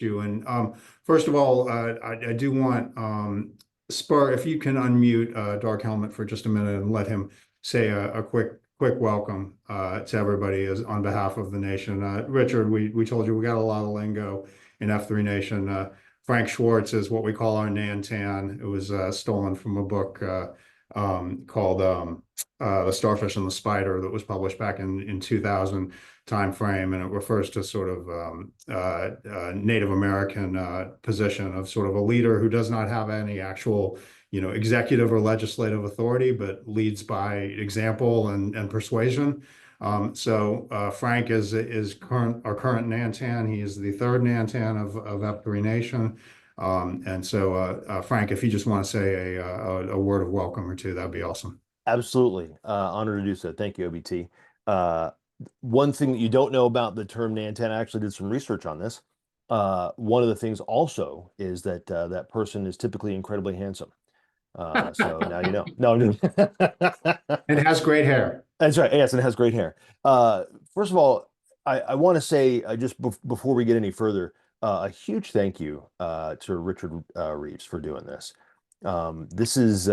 you. And first of all, I do want Spar, if you can unmute Dark Helmet for just a minute and let him say a quick welcome to everybody as on behalf of the nation. Richard, we told you we got a lot of lingo in F3 Nation. Frank Schwartz is what we call our Nantan. It was stolen from a book called The Starfish and the Spider that was published back in 2000 time frame, and it refers to sort of Native American position of sort of a leader who does not have any actual executive or legislative authority, but leads by example and persuasion. So Frank is our current Nantan. He is the third Nantan of F3 Nation. And so Frank, if you just want to say a word of welcome or two, that'd be awesome. Absolutely. Honored to do so. Thank you, OBT. One thing that you don't know about the term Nantan, I actually did some research on this. One of the things also is that that person is typically incredibly handsome. So now you know. No, it has great hair. That's right. Yes, and it has great hair. First of all, I want to say just before we get any further, a huge thank you to Richard Reeves for doing this. This is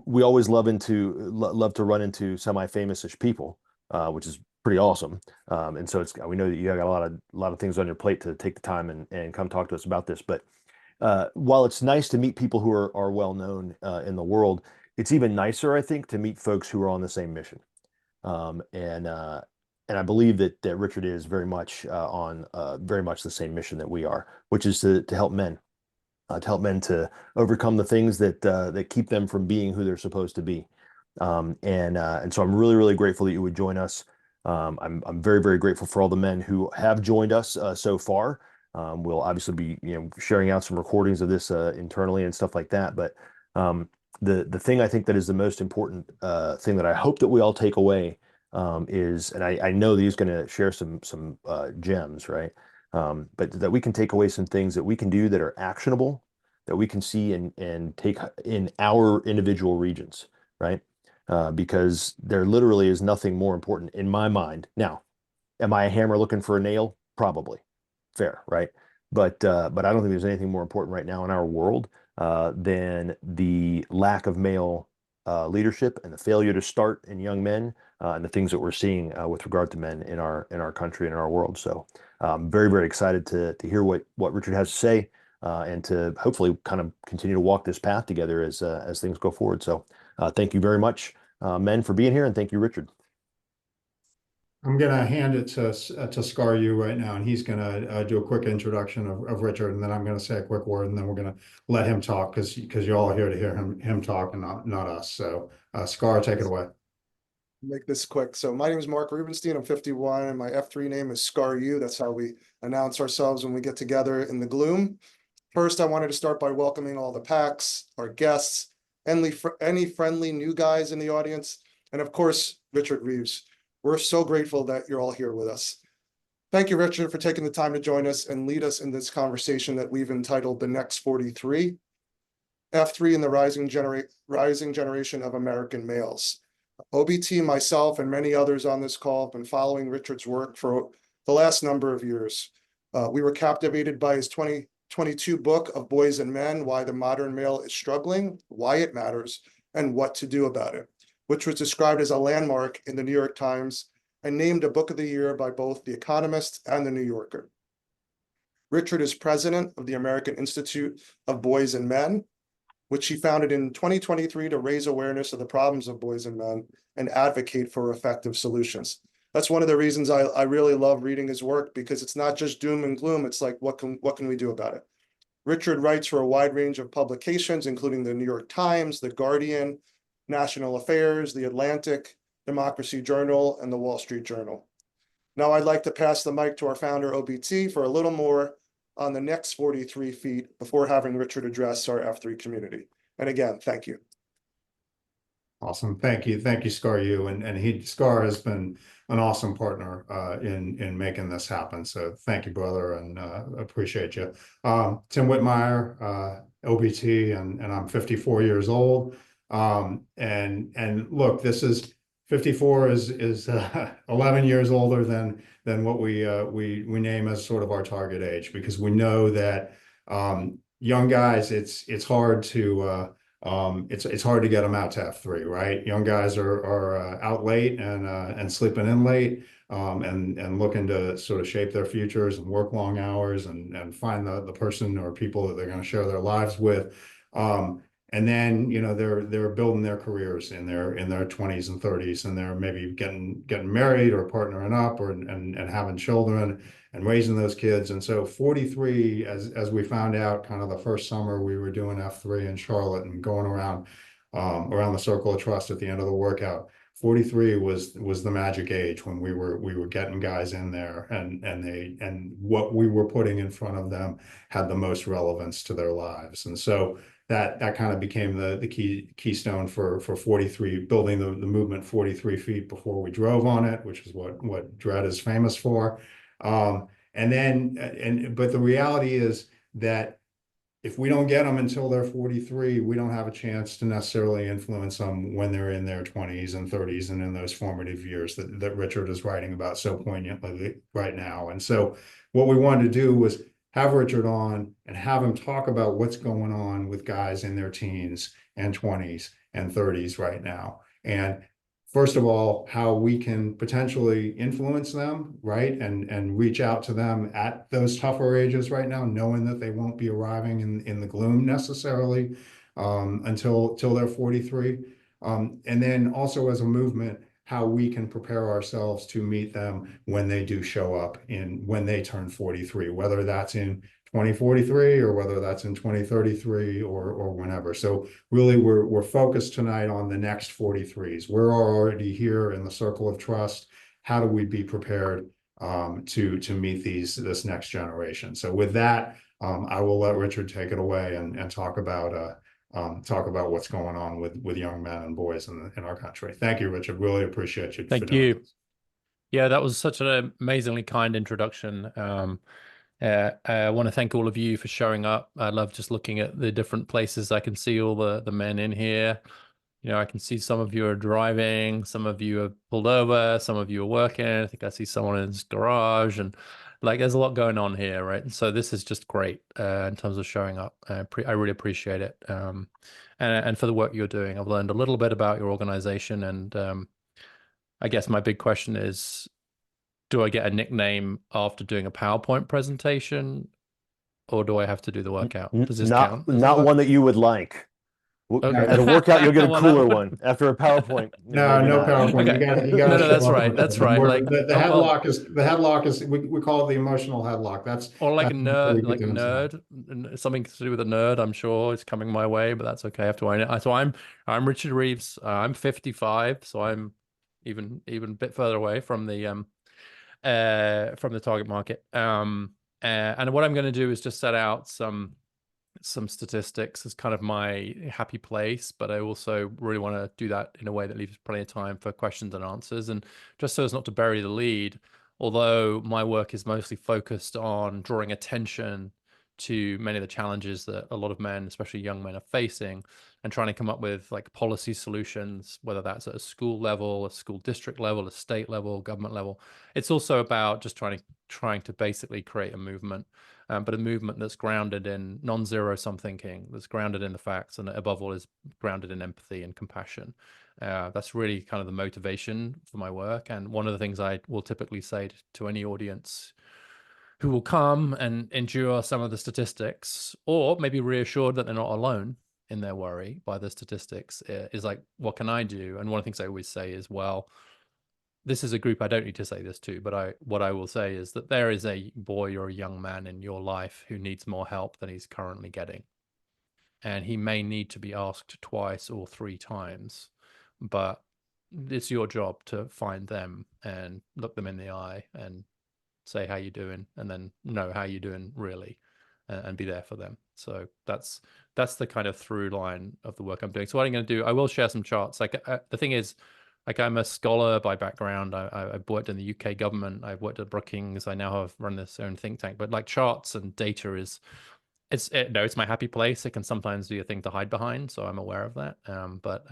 we always love to run into semi-famous-ish people, which is pretty awesome. And so we know that you got a lot of things on your plate to take the time and come talk to us about this. But while it's nice to meet people who are well known in the world, it's even nicer, I think, to meet folks who are on the same mission. And I believe that Richard is very much on very much the same mission that we are, which is to help men. To help men to overcome the things that keep them from being who they're supposed to be, and so I'm really, really grateful that you would join us. I'm very, very grateful for all the men who have joined us so far. We'll obviously be sharing out some recordings of this internally and stuff like that. But the thing I think that is the most important thing that I hope that we all take away is, and I know that he's going to share some gems, right? But that we can take away some things that we can do that are actionable, that we can see and take in our individual regions, right? Because there literally is nothing more important in my mind. Now, am I a hammer looking for a nail? Probably. Fair, right? But I don't think there's anything more important right now in our world than the lack of male leadership and the failure to start in young men and the things that we're seeing with regard to men in our country and in our world. So I'm very, very excited to hear what Richard has to say and to hopefully kind of continue to walk this path together as things go forward. So thank you very much, men, for being here, and thank you, Richard. I'm going to hand it to Scar you right now, and he's going to do a quick introduction of Richard, and then I'm going to say a quick word, and then we're going to let him talk because you're all here to hear him talk and not us. So Scar, take it away. Make this quick. So my name is Mark Rubenstein. I'm 51, and my F3 name is Scar U. That's how we announce ourselves when we get together in the gloom. First, I wanted to start by welcoming all the PAX, our guests, and any friendly new guys in the audience, and of course, Richard Reeves. We're so grateful that you're all here with us. Thank you, Richard, for taking the time to join us and lead us in this conversation that we've entitled The Next 43, F3 and the Rising Generation of American Males. OBT, myself, and many others on this call have been following Richard's work for the last number of years. We were captivated by his 2022 book of Boys and Men, Why the Modern Male is Struggling, Why It Matters, and What to Do About It, which was described as a landmark in the New York Times and named a Book of the Year by both The Economist and The New Yorker. Richard is president of the American Institute of Boys and Men, which he founded in 2023 to raise awareness of the problems of boys and men and advocate for effective solutions. That's one of the reasons I really love reading his work, because it's not just doom and gloom. It's like, what can we do about it? Richard writes for a wide range of publications, including the New York Times, The Guardian, National Affairs, The Atlantic, Democracy Journal, and the Wall Street Journal. Now I'd like to pass the mic to our founder, OBT, for a little more on the next 43 feet before having Richard address our F3 community. And again, thank you. Awesome. Thank you. Thank you, Scar U. And Scar has been an awesome partner in making this happen. So thank you, brother, and appreciate you. Tim Whitmire, OBT, and I'm 54 years old. And look, this is 54 is 11 years older than what we name as sort of our target age, because we know that young guys, it's hard to it's hard to get them out to F3, right? Young guys are out late and sleeping in late, and looking to sort of shape their futures and work long hours and find the person or people that they're going to share their lives with. And then, you know, they're building their careers in their 20s and 30s, and they're maybe getting married or partnering up or and having children and raising those kids. And so 43, as we found out kind of the first summer we were doing F3 in Charlotte and going around the circle of trust at the end of the workout, 43 was the magic age when we were getting guys in there, and what we were putting in front of them had the most relevance to their lives. And so that kind of became the keystone for 43, building the movement 43 feet before we drove on it, which is what Dread is famous for. But the reality is that if we don't get them until they're 43, we don't have a chance to necessarily influence them when they're in their 20s and 30s and in those formative years that Richard is writing about so poignantly right now. And so what we wanted to do was have Richard on and have him talk about what's going on with guys in their teens and 20s and 30s right now. And first of all, how we can potentially influence them, right? And reach out to them at those tougher ages right now, knowing that they won't be arriving in the gloom necessarily until they're 43. And then also as a movement, how we can prepare ourselves to meet them when they do show up when they turn 43, whether that's in 2043 or whether that's in 2033 or whenever. So really we're focused tonight on the next 43s. We're already here in the circle of trust. How do we be prepared to meet this next generation? So with that, I will let Richard take it away and talk about what's going on with young men and boys in our country. Thank you, Richard. Really appreciate you. Thank you. Yeah, that was such an amazingly kind introduction. I want to thank all of you for showing up. I love just looking at the different places. I can see all the men in here. You know, I can see some of you are driving, some of you are pulled over, some of you are working. I think I see someone in his garage, and like there's a lot going on here, right? And so this is just great in terms of showing up. I really appreciate it. And for the work you're doing. I've learned a little bit about your organization, and I guess my big question is, do I get a nickname after doing a PowerPoint presentation, or do I have to do the workout? Does this count? Not one that you would like. Okay. At a workout, you'll get a Well, cooler one. After a PowerPoint, No PowerPoint. Okay. You gotta No, that's right. That's right. Like the headlock is we call it the emotional headlock. That's or like a that's nerd, something to do with a nerd. I'm sure it's coming my way, but that's okay. I have to own it. So I'm Richard Reeves. I'm 55, so I'm even a bit further away from the target market. And what I'm going to do is just set out some statistics as kind of my happy place, but I also really want to do that in a way that leaves plenty of time for questions and answers, and just so as not to bury the lead, although my work is mostly focused on drawing attention to many of the challenges that a lot of men, especially young men, are facing, and trying to come up with like policy solutions, whether that's at a school level, a school district level, a state level, government level. It's also about just trying to basically create a movement, but a movement that's grounded in non-zero-sum thinking, that's grounded in the facts, and above all is grounded in empathy and compassion. That's really kind of the motivation for my work. And one of the things I will typically say to any audience who will come and endure some of the statistics, or maybe reassured that they're not alone in their worry by the statistics, is like, what can I do? And one of the things I always say is, well, this is a group I don't need to say this to, but what I will say is that there is a boy or a young man in your life who needs more help than he's currently getting. And he may need to be asked twice or 3 times, but it's your job to find them and look them in the eye and say, how you doing? And then know how you doing really, and be there for them. So that's the kind of through line of the work I'm doing. So what I'm going to do, I will share some charts. Like the thing is, like I'm a scholar by background. I've worked in the UK government. I've worked at Brookings. I now have run this own think tank. But like charts and data it's my happy place. It can sometimes be a thing to hide behind, so I'm aware of that. But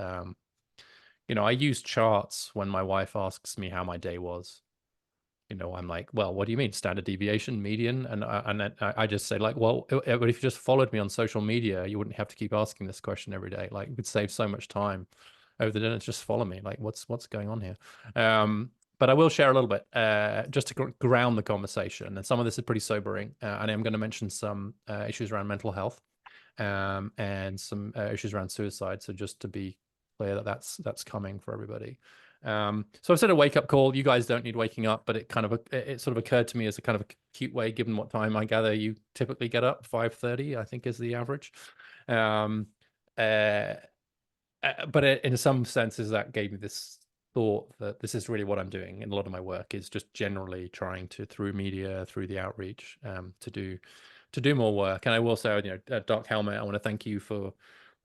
I use charts when my wife asks me how my day was. I'm like, well, what do you mean? Standard deviation, median? And then I just say, like, well, but if you just followed me on social media, you wouldn't have to keep asking this question every day. Like, it would save so much time over the dinner. Just follow me. Like, what's going on here? But I will share a little bit, just to ground the conversation. And some of this is pretty sobering. And I'm going to mention some issues around mental health, and some issues around suicide. So just to be clear that that's coming for everybody. So I've said a wake up call. You guys don't need waking up, but it sort of occurred to me as a kind of a cute way, given what time I gather you typically get up. 5:30, I think, is the average. But in some senses, that gave me this thought that this is really what I'm doing in a lot of my work, is just generally trying to, through media, through the outreach, to do more work. And I will say, Dark Helmet, I want to thank you for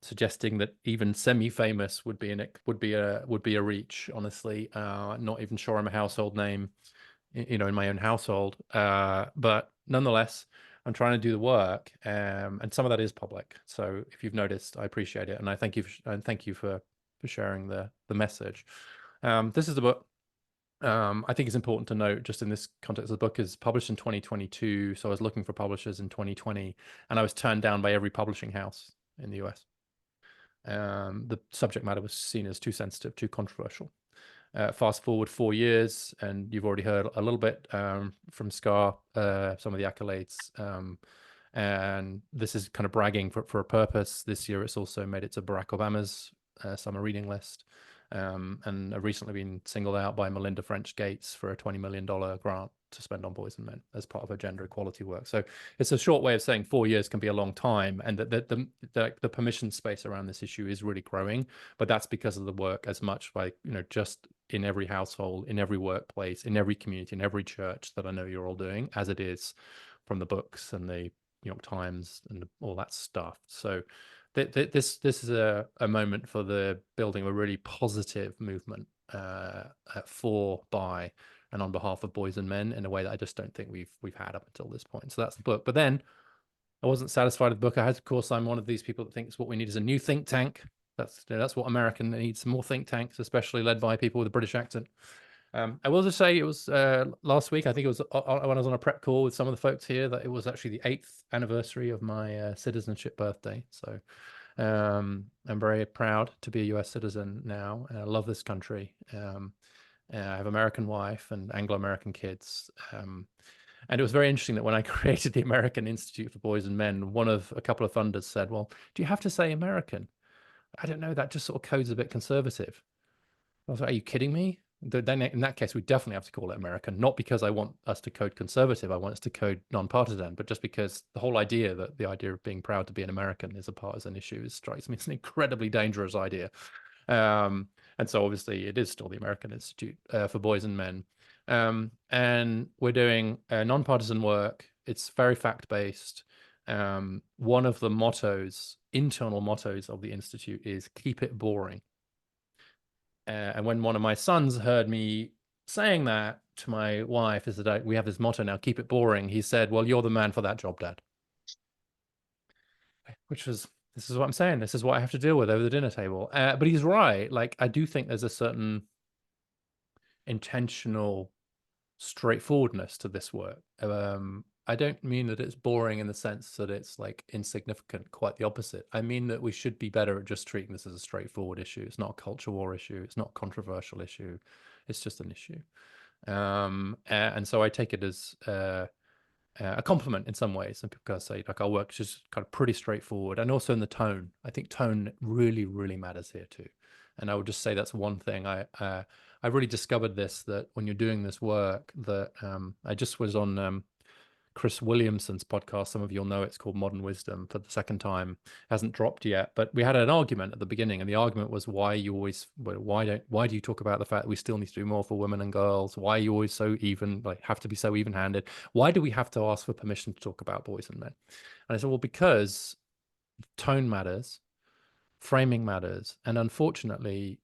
suggesting that even semi-famous would be a reach. Honestly, not even sure I'm a household name, in my own household. But nonetheless, I'm trying to do the work, and some of that is public. So if you've noticed, I appreciate it, and I thank you for sharing the message. This is the book. I think it's important to note, just in this context, the book is published in 2022. So I was looking for publishers in 2020, and I was turned down by every publishing house in the US. The subject matter was seen as too sensitive, too controversial. Fast forward 4 years, and you've already heard a little bit from Scar, some of the accolades. And this is kind of bragging for a purpose. This year, it's also made it to Barack Obama's summer reading list. And I've recently been singled out by Melinda French Gates for a $20 million grant to spend on boys and men as part of her gender equality work. So it's a short way of saying 4 years can be a long time, and that the permission space around this issue is really growing. But that's because of the work, as much by just in every household, in every workplace, in every community, in every church, that I know you're all doing, as it is from the books and the New York Times and all that stuff. So this is a moment for the building of a really positive movement for, by, and on behalf of boys and men, in a way that I just don't think we've had up until this point. So that's the book. But then I wasn't satisfied with the book. Of course, I'm one of these people that thinks what we need is a new think tank. That's what America needs, more think tanks, especially led by people with a British accent. I will just say, it was last week, I think it was when I was on a prep call with some of the folks here, that it was actually the 8th anniversary of my citizenship birthday. So I'm very proud to be a US citizen now. I love this country. I have American wife and Anglo-American kids. And it was very interesting that when I created the American Institute for Boys and Men, a couple of funders said, well, do you have to say American? I don't know, that just sort of codes a bit conservative. I was like, are you kidding me? Then in that case, we definitely have to call it American, not because I want us to code conservative, I want us to code nonpartisan, but just because the whole idea of being proud to be an American is a partisan issue strikes me as an incredibly dangerous idea. And so obviously it is still the American Institute for Boys and Men. And we're doing nonpartisan work. It's very fact-based. One of the internal mottos of the Institute is keep it boring. And when one of my sons heard me saying that to my wife, is that we have this motto now, keep it boring, he said, well, you're the man for that job, Dad. Which was, this is what I'm saying, this is what I have to deal with over the dinner table. But he's right. Like, I do think there's a certain intentional straightforwardness to this work. I don't mean that it's boring in the sense that it's like insignificant, quite the opposite. I mean that we should be better at just treating this as a straightforward issue. It's not a culture war issue. It's not a controversial issue. It's just an issue. And so I take it as a compliment in some ways. And people say, like, our work is just kind of pretty straightforward. And also in the tone. I think tone really, really matters here too. And I would just say that's one thing. I really discovered this, that when you're doing this work, that I just was on Chris Williamson's podcast. Some of you'll know it's called Modern Wisdom, for the second time. It hasn't dropped yet, but we had an argument at the beginning, and the argument was why do you talk about the fact that we still need to do more for women and girls? Why are you always so have to be so even-handed? Why do we have to ask for permission to talk about boys and men? And I said, well, because tone matters, framing matters, and unfortunately,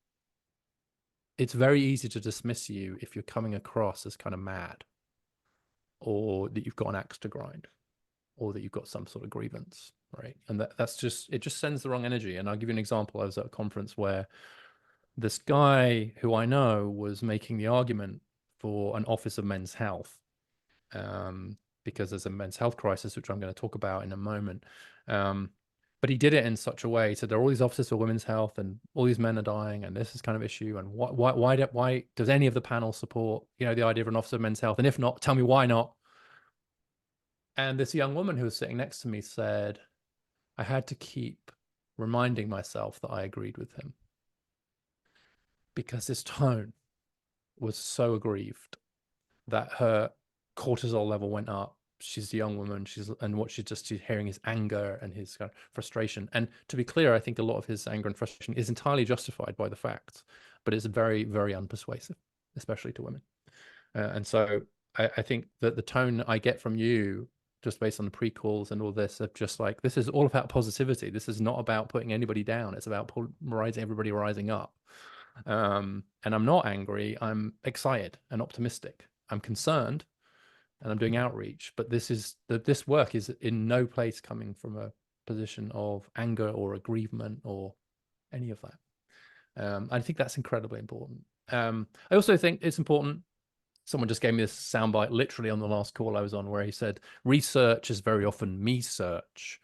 it's very easy to dismiss you if you're coming across as kind of mad, or that you've got an axe to grind, or that you've got some sort of grievance, right? And it just sends the wrong energy. And I'll give you an example. I was at a conference where this guy who I know was making the argument for an Office of Men's Health, because there's a men's health crisis, which I'm going to talk about in a moment. But he did it in such a way, so there are all these offices for women's health, and all these men are dying, and this is kind of issue. And why does any of the panel support, the idea of an Office of Men's Health? And if not, tell me why not. And this young woman who was sitting next to me said, I had to keep reminding myself that I agreed with him, because his tone was so aggrieved that her cortisol level went up. She's a young woman. And what she's hearing is anger and his kind of frustration. And to be clear, I think a lot of his anger and frustration is entirely justified by the facts, but it's very, very unpersuasive, especially to women. And so I think that the tone I get from you, just based on the pre-calls and all this, of just like, this is all about positivity. This is not about putting anybody down. It's about everybody rising up. And I'm not angry. I'm excited and optimistic. I'm concerned, and I'm doing outreach, but this work is in no place coming from a position of anger or aggrievement or any of that. I think that's incredibly important. I also think it's important. Someone just gave me this soundbite literally on the last call I was on, where he said, research is very often me search.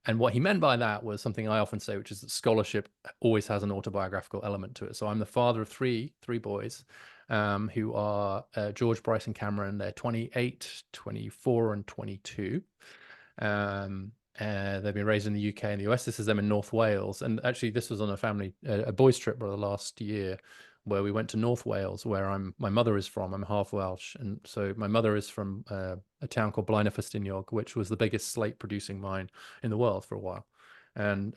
And what he meant by that was something I often say, which is that scholarship always has an autobiographical element to it. So I'm the father of three boys, who are George, Bryce, and Cameron. They're 28, 24, and 22. They've been raised in the UK and the US. This is them in North Wales. And actually, this was on a boys' trip for the last year, where we went to North Wales, where my mother is from. I'm half Welsh. And so my mother is from a town called Blaenau-Ffestiniog, which was the biggest slate producing mine in the world for a while. And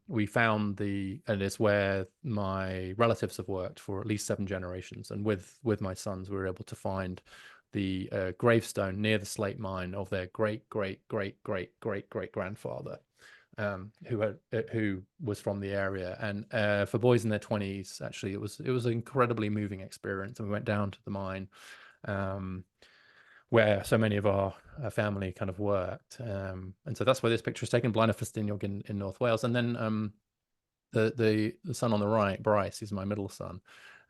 we found and it's where my relatives have worked for at least 7 generations. And with my sons, we were able to find the gravestone near the slate mine of their great grandfather, who was from the area. And for boys in their 20s, actually, it was an incredibly moving experience. And we went down to the mine, where so many of our family kind of worked. And so that's where this picture is taken, Blaenau-Ffestiniog in North Wales. And then the son on the right, Bryce, he's my middle son.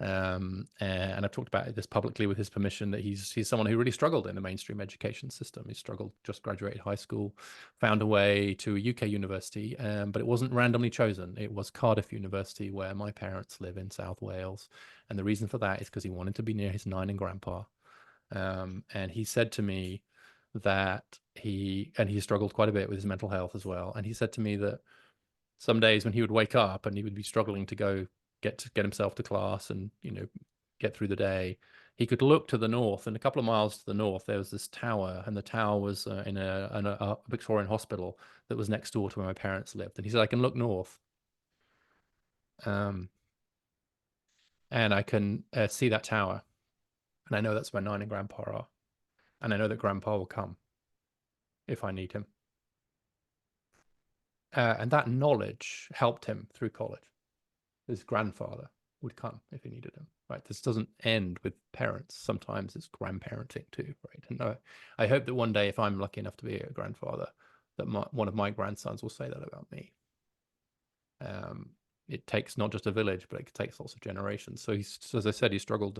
And I've talked about this publicly with his permission, that he's someone who really struggled in the mainstream education system. He struggled, just graduated high school, found a way to a UK university, but it wasn't randomly chosen. It was Cardiff University, where my parents live in South Wales. And the reason for that is because he wanted to be near his 9 and grandpa. And he said to me that he struggled quite a bit with his mental health as well. And he said to me that some days when he would wake up and he would be struggling to go get himself to class and, get through the day, he could look to the north, and a couple of miles to the north, there was this tower, and the tower was in a Victorian hospital that was next door to where my parents lived. And he said, I can look north, and I can see that tower. And I know that's where 9 and grandpa are. And I know that grandpa will come if I need him. And that knowledge helped him through college. His grandfather would come if he needed him, right? This doesn't end with parents. Sometimes it's grandparenting too, right? And I hope that one day, if I'm lucky enough to be a grandfather, that one of my grandsons will say that about me. It takes not just a village, but it takes lots of generations. So he's, as I said, he struggled,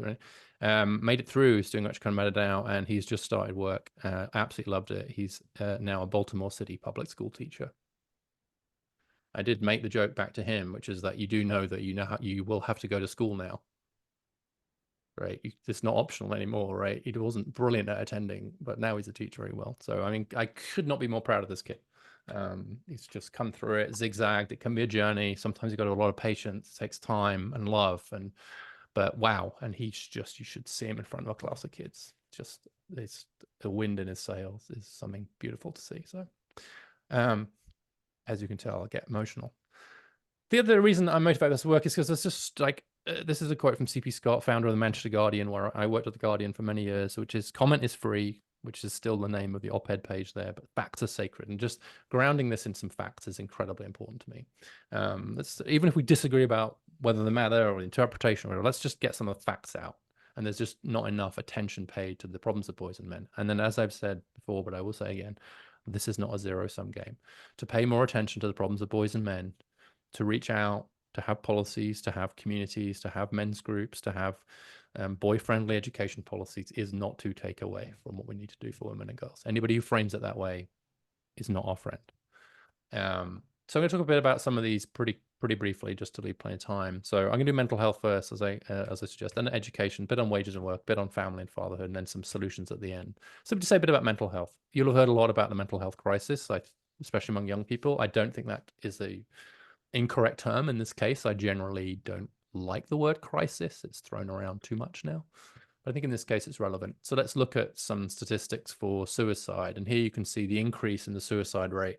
made it through. He's doing much kind of made it out, and he's just started work. Absolutely loved it. He's now a Baltimore City public school teacher. I did make the joke back to him, which is that you do know that you will have to go to school now, right? It's not optional anymore, right? He wasn't brilliant at attending, but now he's a teacher very well. So I mean, I could not be more proud of this kid. He's just come through it, zigzagged. It can be a journey. Sometimes you've got a lot of patience. It takes time and love, but wow. And you should see him in front of a class of kids. Just the wind in his sails is something beautiful to see. So, as you can tell, I get emotional. The other reason I'm motivated by this work is because it's just like, this is a quote from C.P. Scott, founder of the Manchester Guardian, where I worked at the Guardian for many years, which is, comment is free, which is still the name of the op-ed page there, but facts are sacred. And just grounding this in some facts is incredibly important to me. Even if we disagree about whether they matter or interpretation, or whatever, let's just get some of the facts out. And there's just not enough attention paid to the problems of boys and men. And then, as I've said before, but I will say again, this is not a zero-sum game. To pay more attention to the problems of boys and men, to reach out to have policies, to have communities, to have men's groups, to have boy-friendly education policies is not to take away from what we need to do for women and girls. Anybody who frames it that way is not our friend. So I'm going to talk a bit about some of these pretty briefly, just to leave plenty of time. So I'm going to do mental health first, as I suggest, then education, bit on wages and work, bit on family and fatherhood, and then some solutions at the end. So to say a bit about mental health, you'll have heard a lot about the mental health crisis, especially among young people. I don't think that is a incorrect term in this case. I generally don't like the word crisis. It's thrown around too much now. But I think in this case it's relevant. So let's look at some statistics for suicide. And here you can see the increase in the suicide rate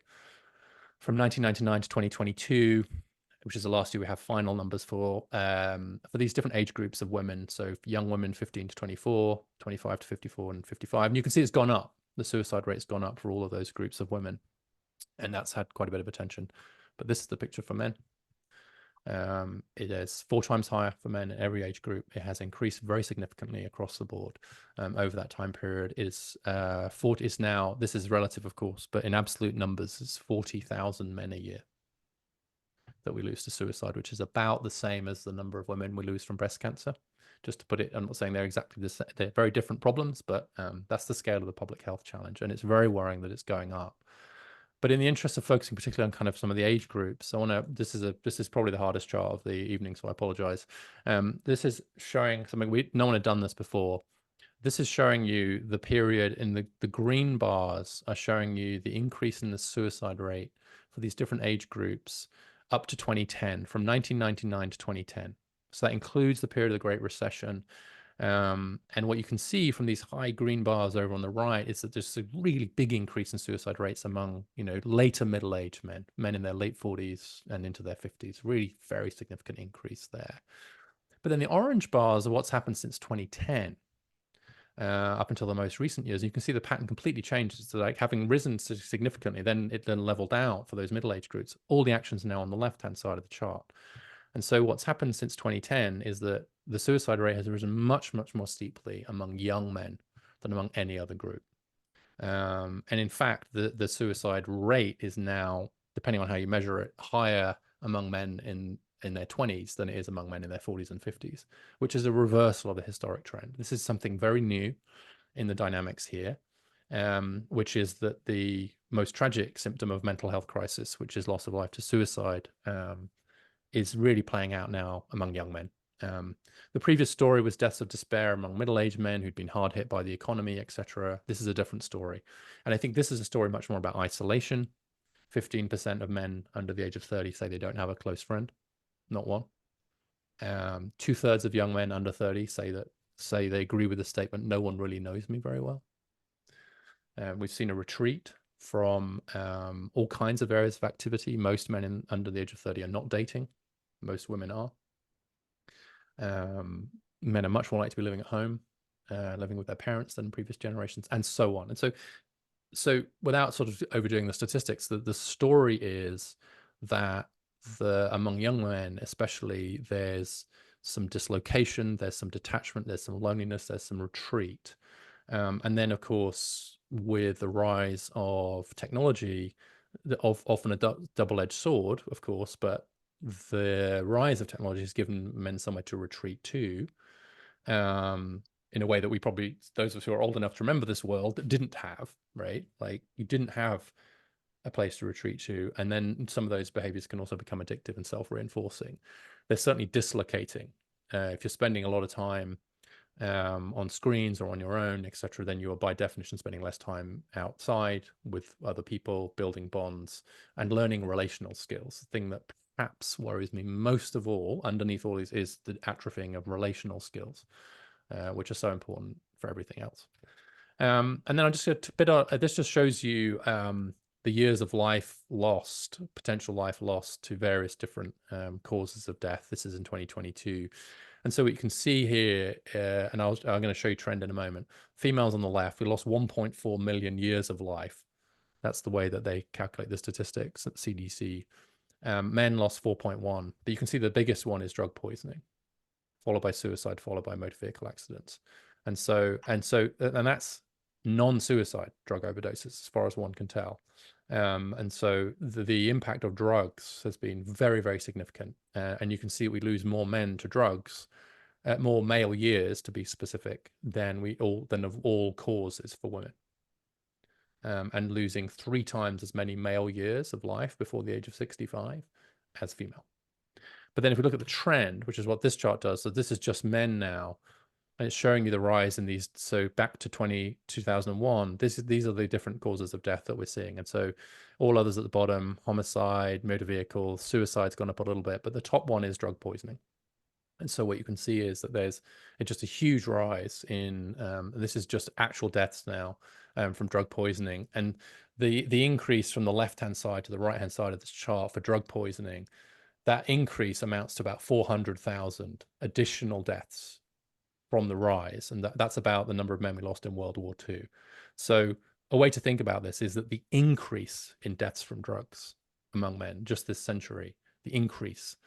from 1999 to 2022, which is the last year we have final numbers for these different age groups of women. So young women 15 to 24, 25 to 54, and 55. And you can see it's gone up. The suicide rate's gone up for all of those groups of women. And that's had quite a bit of attention. But this is the picture for men. It is 4 times higher for men in every age group. It has increased very significantly across the board over that time period. Is now, this is relative, of course, but in absolute numbers, it's 40,000 men a year that we lose to suicide, which is about the same as the number of women we lose from breast cancer. Just to put it, I'm not saying they're exactly the same, they're very different problems, but that's the scale of the public health challenge, and it's very worrying that it's going up. But in the interest of focusing particularly on kind of some of the age groups, I want to, this is probably the hardest chart of the evening, so I apologize. This is showing something no one had done this before. This is showing you the period in the green bars are showing you the increase in the suicide rate for these different age groups up to 2010, from 1999 to 2010. So that includes the period of the Great Recession. And what you can see from these high green bars over on the right is that there's a really big increase in suicide rates among, later middle-aged men in their late 40s and into their 50s. Really very significant increase there. But then the orange bars are what's happened since 2010. Up until the most recent years, you can see the pattern completely changes. So like having risen significantly, then it leveled out for those middle-aged groups. All the actions are now on the left-hand side of the chart. And so what's happened since 2010 is that the suicide rate has risen much, much more steeply among young men than among any other group. And in fact, the suicide rate is now, depending on how you measure it, higher among men in their 20s than it is among men in their 40s and 50s, which is a reversal of the historic trend. This is something very new in the dynamics here, which is that the most tragic symptom of mental health crisis, which is loss of life to suicide, is really playing out now among young men. The previous story was deaths of despair among middle-aged men who'd been hard hit by the economy, etc. This is a different story. And I think this is a story much more about isolation. 15% of men under the age of 30 say they don't have a close friend, not one. 2/3 of young men under 30 say they agree with the statement, no one really knows me very well. We've seen a retreat from all kinds of areas of activity. Most men under the age of 30 are not dating. Most women are. Men are much more likely to be living at home, living with their parents than previous generations, and so on. And so without sort of overdoing the statistics, the story is that among young men especially, there's some dislocation, there's some detachment, there's some loneliness, there's some retreat. And then, of course, with the rise of technology, often a double-edged sword, of course, but the rise of technology has given men somewhere to retreat to, in a way that we probably, those of us who are old enough to remember this world, didn't have, right? Like, you didn't have a place to retreat to. And then some of those behaviors can also become addictive and self-reinforcing. They're certainly dislocating. If you're spending a lot of time on screens or on your own, etc., then you are by definition spending less time outside with other people, building bonds and learning relational skills. The thing that perhaps worries me most of all underneath all these is the atrophying of relational skills, which are so important for everything else. And then I just this just shows you the years of life lost, potential life lost to various different causes of death. This is in 2022. And so what you can see here, and I'm going to show you trend in a moment. Females on the left, we lost 1.4 million years of life. That's the way that they calculate the statistics at CDC. Men lost 4.1, but you can see the biggest one is drug poisoning, followed by suicide, followed by motor vehicle accidents. And that's non-suicide drug overdoses, as far as one can tell. And so the impact of drugs has been very, very significant. And you can see we lose more men to drugs, more male years to be specific, than of all causes for women. And losing 3 times as many male years of life before the age of 65 as female. But then if we look at the trend, which is what this chart does, so this is just men now, and it's showing you the rise in these. So back to 2001, these are the different causes of death that we're seeing. And so all others at the bottom: homicide, motor vehicle, suicide's gone up a little bit, but the top one is drug poisoning. And so what you can see is that there's just a huge rise in, this is just actual deaths now from drug poisoning. And the increase from the left-hand side to the right-hand side of this chart for drug poisoning, that increase amounts to about 400,000 additional deaths from the rise. And that's about the number of men we lost in World War II. So a way to think about this is that the increase in deaths from drugs among men just this century, the increase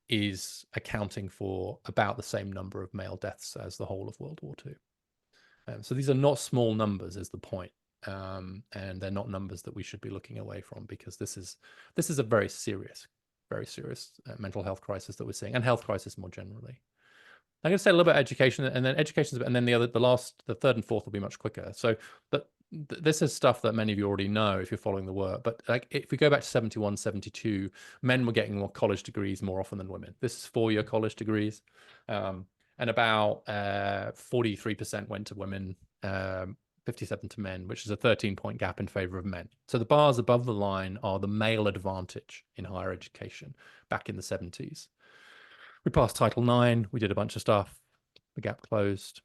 is accounting for about the same number of male deaths as the whole of World War II. So these are not small numbers, is the point. And they're not numbers that we should be looking away from, because this is a very serious mental health crisis that we're seeing, and health crisis more generally. I'm going to say a little bit of education, and then and then the third and fourth will be much quicker. So, this is stuff that many of you already know if you're following the work. But like, if we go back to 71, 72, men were getting more college degrees more often than women. This is 4-year college degrees, and about 43% went to women, 57 to men, which is a 13-point gap in favor of men. So the bars above the line are the male advantage in higher education back in the 70s. We passed Title IX, we did a bunch of stuff, the gap closed,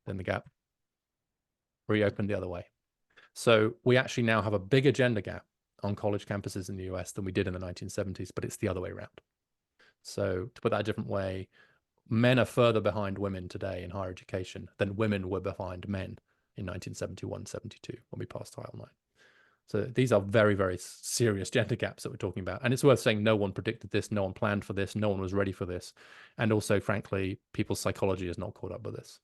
then the gap reopened the other way. So we actually now have a bigger gender gap on college campuses in the US than we did in the 1970s, but it's the other way around. So to put that a different way, men are further behind women today in higher education than women were behind men in 1971, 72 when we passed Title IX. So these are very, very serious gender gaps that we're talking about. And it's worth saying no one predicted this, no one planned for this, no one was ready for this. And also, frankly, people's psychology has not caught up with this.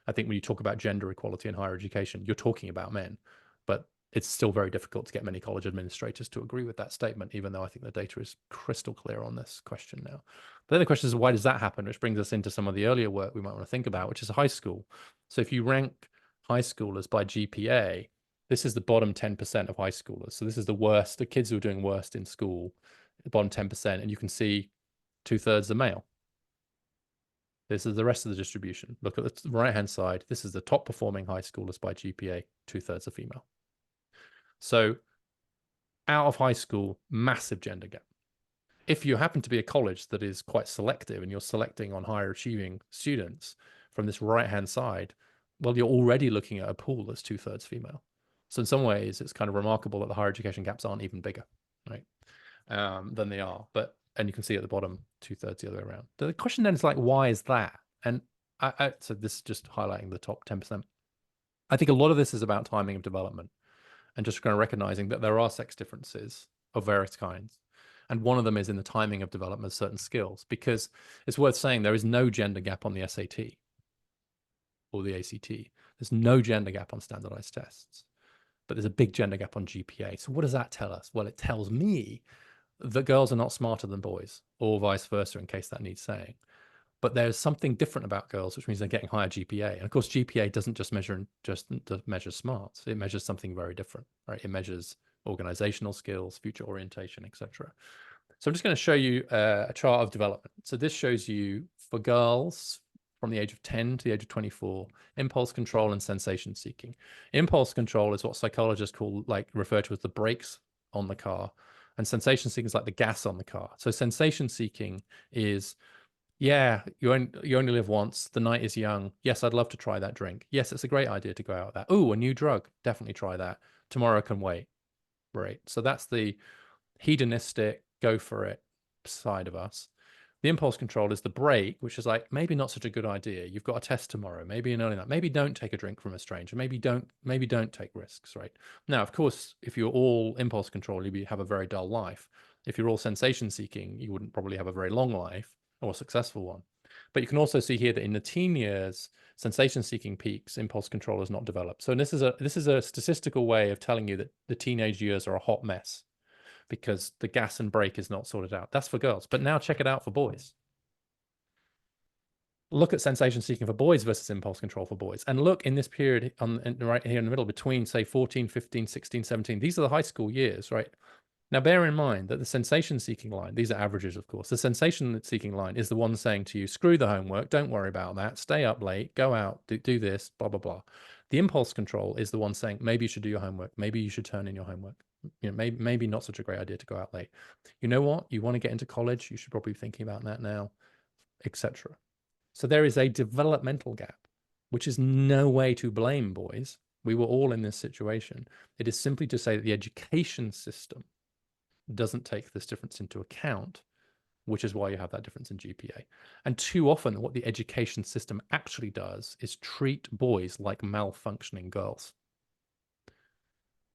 I think when you talk about gender equality in higher education, you're talking about men, but it's still very difficult to get many college administrators to agree with that statement, even though I think the data is crystal clear on this question now. But then the question is, why does that happen? Which brings us into some of the earlier work we might want to think about, which is high school. So if you rank high schoolers by GPA, this is the bottom 10% of high schoolers. So this is the worst, the kids who are doing worst in school, the bottom 10%. And you can see 2/3 are male. This is the rest of the distribution. Look at the right-hand side. This is the top performing high schoolers by GPA, 2/3 are female. So out of high school, massive gender gap. If you happen to be a college that is quite selective and you're selecting on higher achieving students from this right-hand side, well, you're already looking at a pool that's 2/3 female. So in some ways, it's kind of remarkable that the higher education gaps aren't even bigger, right, than they are. And you can see at the bottom, 2/3 the other way around. The question then is like, why is that? And so this is just highlighting the top 10%. I think a lot of this is about timing of development and just kind of recognizing that there are sex differences of various kinds. And one of them is in the timing of development of certain skills, because it's worth saying there is no gender gap on the SAT or the ACT. There's no gender gap on standardized tests, but there's a big gender gap on GPA. So what does that tell us? Well, it tells me that girls are not smarter than boys, or vice versa, in case that needs saying. But there's something different about girls, which means they're getting higher GPA. And of course, GPA doesn't just measure smarts. It measures something very different, right? It measures organizational skills, future orientation, etc. So I'm just going to show you a chart of development. So this shows you for girls from the age of 10 to the age of 24, impulse control and sensation seeking. Impulse control is what psychologists refer to as the brakes on the car. And sensation seeking is like the gas on the car. So sensation seeking is, yeah, you only live once. The night is young. Yes, I'd love to try that drink. Yes, it's a great idea to go out with that. Oh, a new drug. Definitely try that. Tomorrow can wait. Right. So that's the hedonistic, go for it side of us. The impulse control is the brake, which is like, maybe not such a good idea. You've got a test tomorrow. Maybe an early night. Maybe don't take a drink from a stranger. Maybe don't take risks, right? Now, of course, if you're all impulse control, you have a very dull life. If you're all sensation seeking, you wouldn't probably have a very long life or a successful one. But you can also see here that in the teen years, sensation-seeking peaks, impulse control is not developed. So this is a statistical way of telling you that the teenage years are a hot mess because the gas and brake is not sorted out. That's for girls. But now check it out for boys. Look at sensation seeking for boys versus impulse control for boys. And look in this period right here in the middle between, say, 14, 15, 16, 17. These are the high school years, right? Now, bear in mind that the sensation seeking line, these are averages, of course. The sensation seeking line is the one saying to you, screw the homework, don't worry about that, stay up late, go out, do this, blah, blah, blah. The impulse control is the one saying, maybe you should do your homework. Maybe you should turn in your homework. You know, maybe not such a great idea to go out late. You know what? You want to get into college, you should probably be thinking about that now, etc. So there is a developmental gap, which is no way to blame boys. We were all in this situation. It is simply to say that the education system doesn't take this difference into account, which is why you have that difference in GPA. And too often what the education system actually does is treat boys like malfunctioning girls.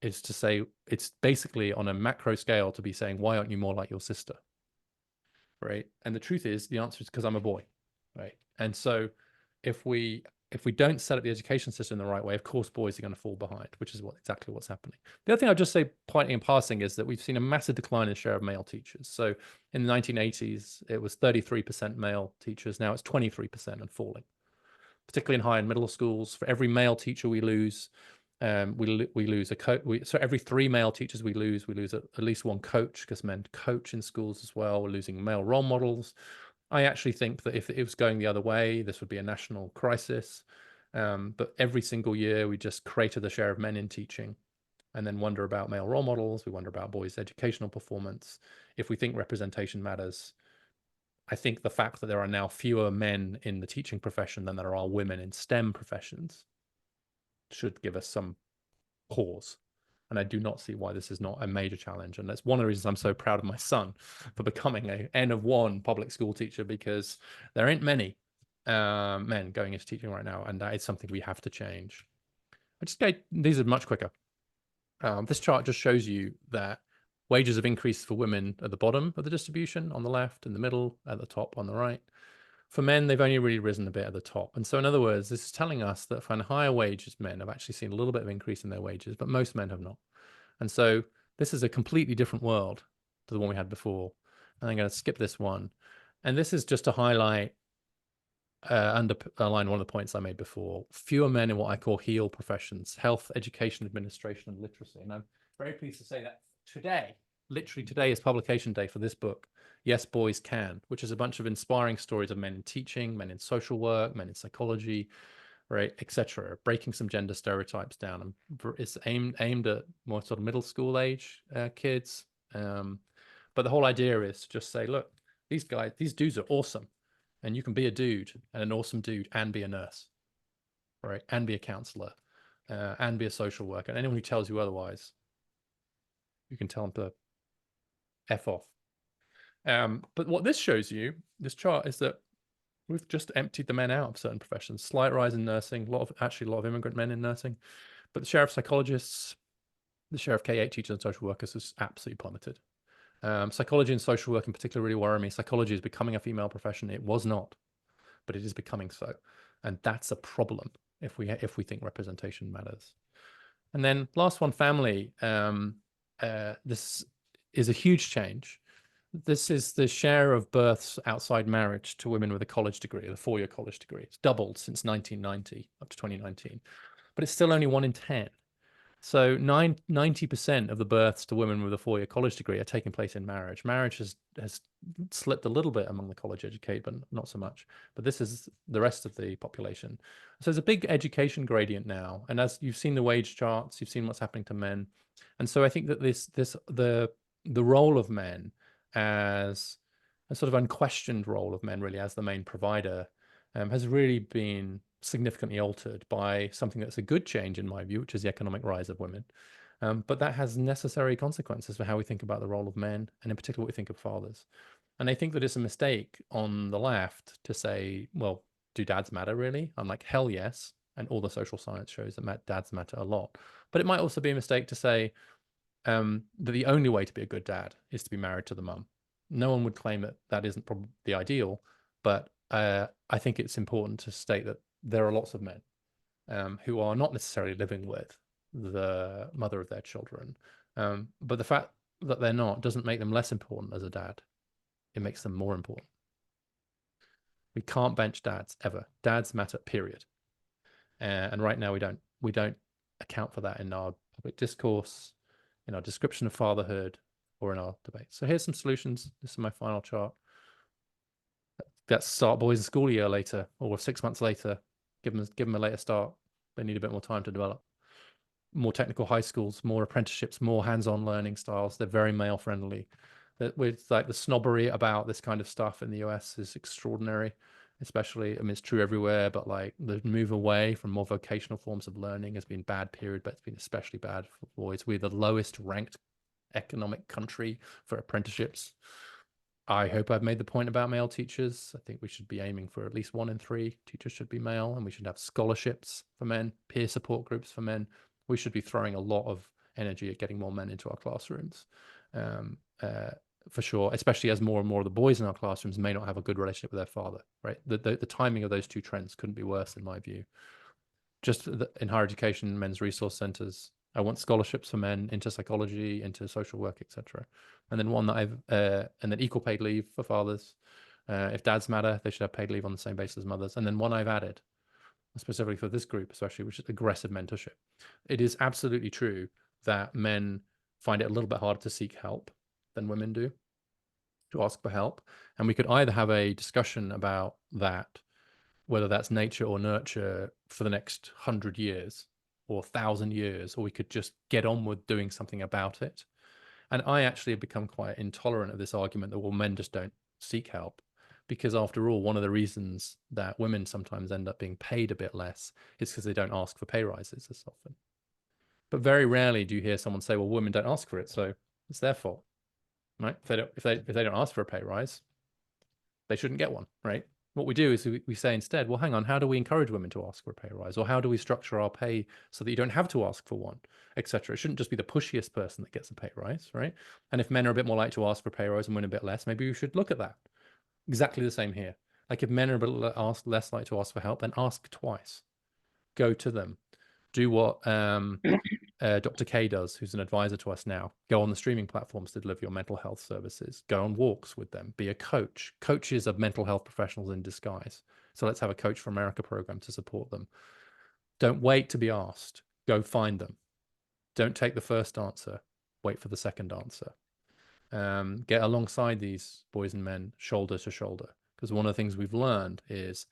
It's to say, it's basically on a macro scale to be saying, why aren't you more like your sister? Right? And the truth is, the answer is because I'm a boy. Right? And so if we don't set up the education system in the right way, of course, boys are going to fall behind, which is exactly what's happening. The other thing I'll just say, pointing in passing, is that we've seen a massive decline in the share of male teachers. So in the 1980s, it was 33% male teachers. Now it's 23% and falling, particularly in high and middle schools. For every male teacher we lose, we lose a coach. So every 3 male teachers we lose at least one coach, because men coach in schools as well. We're losing male role models. I actually think that if it was going the other way, this would be a national crisis. But every single year, we just crater the share of men in teaching and then wonder about male role models. We wonder about boys' educational performance. If we think representation matters, I think the fact that there are now fewer men in the teaching profession than there are women in STEM professions should give us some pause. And I do not see why this is not a major challenge. And that's one of the reasons I'm so proud of my son for becoming a N of 1 public school teacher, because there ain't many men going into teaching right now. And that is something we have to change. These are much quicker. This chart just shows you that wages have increased for women at the bottom of the distribution, on the left, in the middle, at the top, on the right. For men, they've only really risen a bit at the top. And so in other words, this is telling us that for higher wages, men have actually seen a little bit of increase in their wages, but most men have not. And so this is a completely different world to the one we had before. And I'm going to skip this one. And this is just to highlight, underline one of the points I made before. Fewer men in what I call HEAL professions: health, education, administration, and literacy. And I'm very pleased to say that today, literally today, is publication day for this book, Yes, Boys Can, which is a bunch of inspiring stories of men in teaching, men in social work, men in psychology, right, etc., breaking some gender stereotypes down. And it's aimed at more sort of middle school age kids. But the whole idea is to just say, look, these dudes are awesome. And you can be a dude and an awesome dude and be a nurse, right, and be a counselor and be a social worker. And anyone who tells you otherwise, you can tell them to F off. But what this shows you, this chart, is that we've just emptied the men out of certain professions. Slight rise in nursing, a lot of immigrant men in nursing, but the share of psychologists, the share of K-8 teachers and social workers has absolutely plummeted. Psychology and social work in particular really worry me. Psychology is becoming a female profession. It was not, but it is becoming so, and that's a problem if we think representation matters. And then last one, family. This is a huge change. This is the share of births outside marriage to women with a college degree, a 4-year college degree. It's doubled since 1990 up to 2019, but it's still only 1 in 10. So 90% of the births to women with a 4-year college degree are taking place in marriage. Marriage has slipped a little bit among the college educated, but not so much. But this is the rest of the population. So there's a big education gradient now. And as you've seen the wage charts, you've seen what's happening to men. And so I think that the role of men as a sort of unquestioned role of men, really, as the main provider, has really been significantly altered by something that's a good change in my view, which is the economic rise of women. But that has necessary consequences for how we think about the role of men, and in particular what we think of fathers. And I think that it's a mistake on the left to say, well, do dads matter really? I'm like, hell yes. And all the social science shows that dads matter a lot. But it might also be a mistake to say that the only way to be a good dad is to be married to the mum. No one would claim that that isn't probably the ideal, but I think it's important to state that there are lots of men who are not necessarily living with the mother of their children. But the fact that they're not doesn't make them less important as a dad. It makes them more important. We can't bench dads ever. Dads matter, period. And right now we don't account for that in our public discourse, in our description of fatherhood, or in our debate. So here's some solutions. This is my final chart. Let's start boys in school a year later or 6 months later. Give them a later start. They need a bit more time to develop. More technical high schools, more apprenticeships, more hands-on learning styles. They're very male friendly. With like the snobbery about this kind of stuff in the US is extraordinary, especially, I mean, it's true everywhere, but like the move away from more vocational forms of learning has been bad period, but it's been especially bad for boys. We're the lowest ranked economic country for apprenticeships. I hope I've made the point about male teachers. I think we should be aiming for at least 1 in 3 teachers should be male, and we should have scholarships for men, peer support groups for men. We should be throwing a lot of energy at getting more men into our classrooms, for sure, especially as more and more of the boys in our classrooms may not have a good relationship with their father, right? The timing of those two trends couldn't be worse in my view. Just in higher education, men's resource centers, I want scholarships for men into psychology, into social work, etc. And then one that and then equal paid leave for fathers. If dads matter, they should have paid leave on the same basis as mothers. And then one I've added, specifically for this group, especially, which is aggressive mentorship. It is absolutely true that men find it a little bit harder to seek help than women do, to ask for help. And we could either have a discussion about that, whether that's nature or nurture, for the next 100 years or 1,000 years, or we could just get on with doing something about it. And I actually have become quite intolerant of this argument that, well, men just don't seek help. Because after all, one of the reasons that women sometimes end up being paid a bit less is because they don't ask for pay rises as often. But very rarely do you hear someone say, well, women don't ask for it, so it's their fault, right? If they don't ask for a pay rise, they shouldn't get one, right? What we do is we say instead, well, hang on, how do we encourage women to ask for a pay rise? Or how do we structure our pay so that you don't have to ask for one, etc.? It shouldn't just be the pushiest person that gets a pay rise, right? And if men are a bit more likely to ask for a pay rise and women a bit less, maybe we should look at that. Exactly the same here. Like if men are a bit less likely to ask for help, then ask twice. Go to them. Do what Dr. K does, who's an advisor to us now. Go on the streaming platforms to deliver your mental health services. Go on walks with them. Be a coach. Coaches are mental health professionals in disguise. So let's have a Coach for America program to support them. Don't wait to be asked. Go find them. Don't take the first answer. Wait for the second answer. Get alongside these boys and men shoulder to shoulder. Because one of the things we've learned is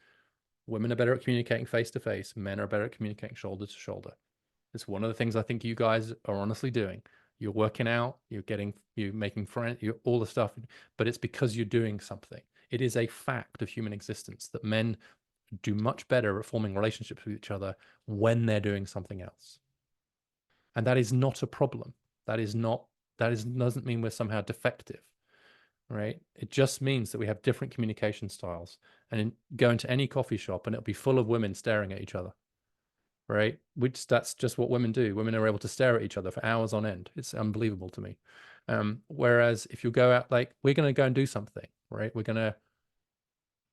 women are better at communicating face to face. Men are better at communicating shoulder to shoulder. It's one of the things I think you guys are honestly doing. You're working out, you're making friends, you're all the stuff, but it's because you're doing something. It is a fact of human existence that men do much better at forming relationships with each other when they're doing something else. And that is not a problem. Doesn't mean we're somehow defective, right? It just means that we have different communication styles. And go into any coffee shop and it'll be full of women staring at each other, right? That's just what women do. Women are able to stare at each other for hours on end. It's unbelievable to me. Whereas if you go out, like, we're going to go and do something, right? We're going to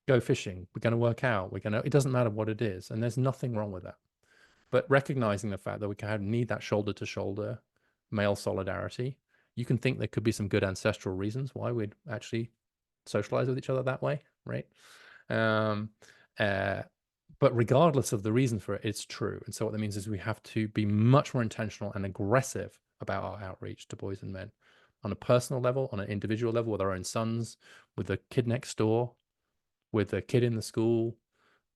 go fishing. We're going to work out. It doesn't matter what it is. And there's nothing wrong with that. But recognizing the fact that we need that shoulder to shoulder male solidarity, you can think there could be some good ancestral reasons why we'd actually socialize with each other that way, right? But regardless of the reason for it, it's true. And so what that means is we have to be much more intentional and aggressive about our outreach to boys and men on a personal level, on an individual level, with our own sons, with the kid next door, with the kid in the school.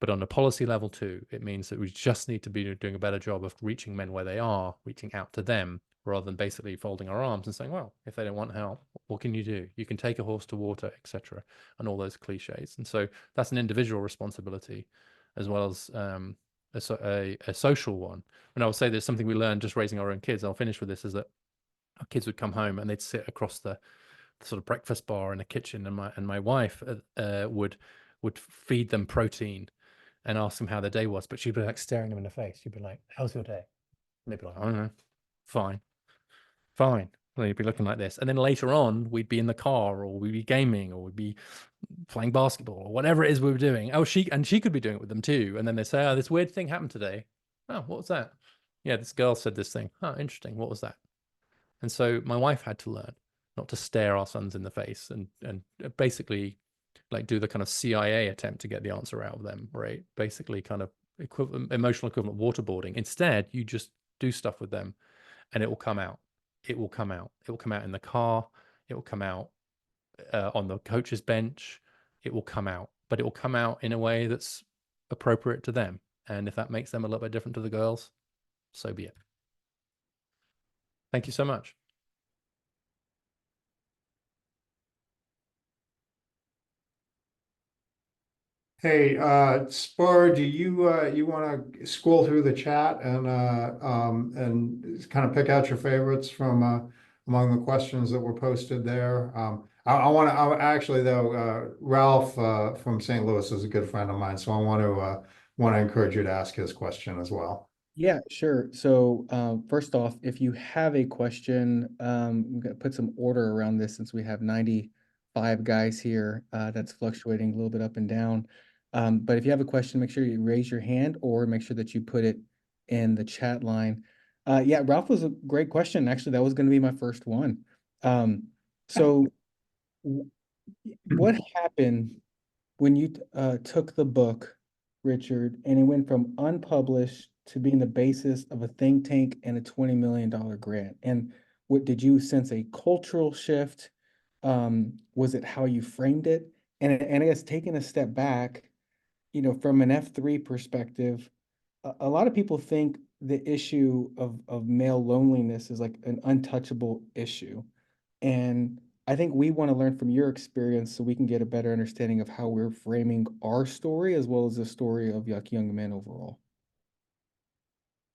But on a policy level too, it means that we just need to be doing a better job of reaching men where they are, reaching out to them, rather than basically folding our arms and saying, well, if they don't want help, what can you do? You can take a horse to water, etc., and all those cliches. And so that's an individual responsibility as well as a social one. And I would say there's something we learned just raising our own kids. I'll finish with this, is that our kids would come home and they'd sit across the sort of breakfast bar in the kitchen, and my wife would feed them protein and ask them how their day was, but she'd be like staring them in the face. She'd be like, how's your day? And they'd be like, I don't know, fine. We'd be looking like this. And then later on, we'd be in the car, or we'd be gaming, or we'd be playing basketball, or whatever it is we were doing. Oh, she could be doing it with them too. And then they say, oh, this weird thing happened today. Oh, what was that? Yeah, this girl said this thing. Oh, interesting. What was that? And so my wife had to learn not to stare our sons in the face and basically like do the kind of CIA attempt to get the answer out of them, right? Basically kind of emotional equivalent waterboarding. Instead, you just do stuff with them and it will come out. It will come out. It will come out in the car. It will come out on the coach's bench. It will come out, but it will come out in a way that's appropriate to them. And if that makes them a little bit different to the girls, so be it. Thank you so much. Hey, Spar, do you want to scroll through the chat and kind of pick out your favorites from among the questions that were posted there? I want to actually though, Ralph from St. Louis is a good friend of mine, so I want to encourage you to ask his question as well. Yeah, sure. So first off, if you have a question, I'm going to put some order around this since we have 95 guys here. That's fluctuating a little bit up and down. But if you have a question, make sure you raise your hand or make sure that you put it in the chat line. Yeah, Ralph was a great question. Actually, that was going to be my first one. So what happened when you took the book, Richard, and it went from unpublished to being the basis of a think tank and a $20 million grant? And what did you sense a cultural shift? Was it how you framed it? And I guess taking a step back, you know, from an F3 perspective, a lot of people think the issue of male loneliness is like an untouchable issue. And I think we want to learn from your experience so we can get a better understanding of how we're framing our story as well as the story of young men overall.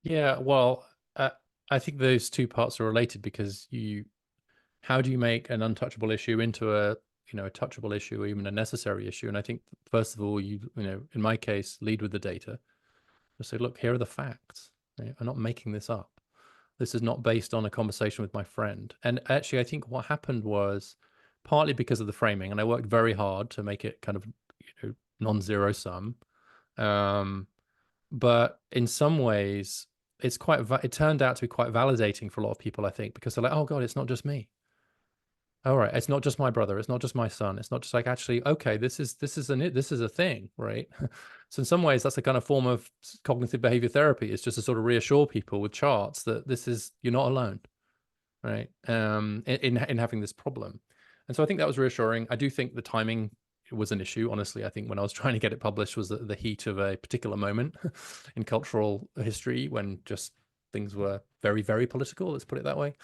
Yeah, well, I think those two parts are related because how do you make an untouchable issue into a touchable issue or even a necessary issue? And I think first of all, in my case, lead with the data. Just say, look, here are the facts. Right? I'm not making this up. This is not based on a conversation with my friend. And actually, I think what happened was partly because of the framing, and I worked very hard to make it kind of non-zero sum. But in some ways, it turned out to be quite validating for a lot of people, I think, because they're like, oh God, it's not just me. All right, it's not just my brother, it's not just my son, it's not just like, actually, okay, this is a thing, right? So in some ways, that's a kind of form of cognitive behavior therapy. It's just to sort of reassure people with charts that you're not alone, right? In having this problem. And so I think that was reassuring. I do think the timing was an issue. Honestly, I think when I was trying to get it published was the heat of a particular moment in cultural history when just things were very, very political, let's put it that way.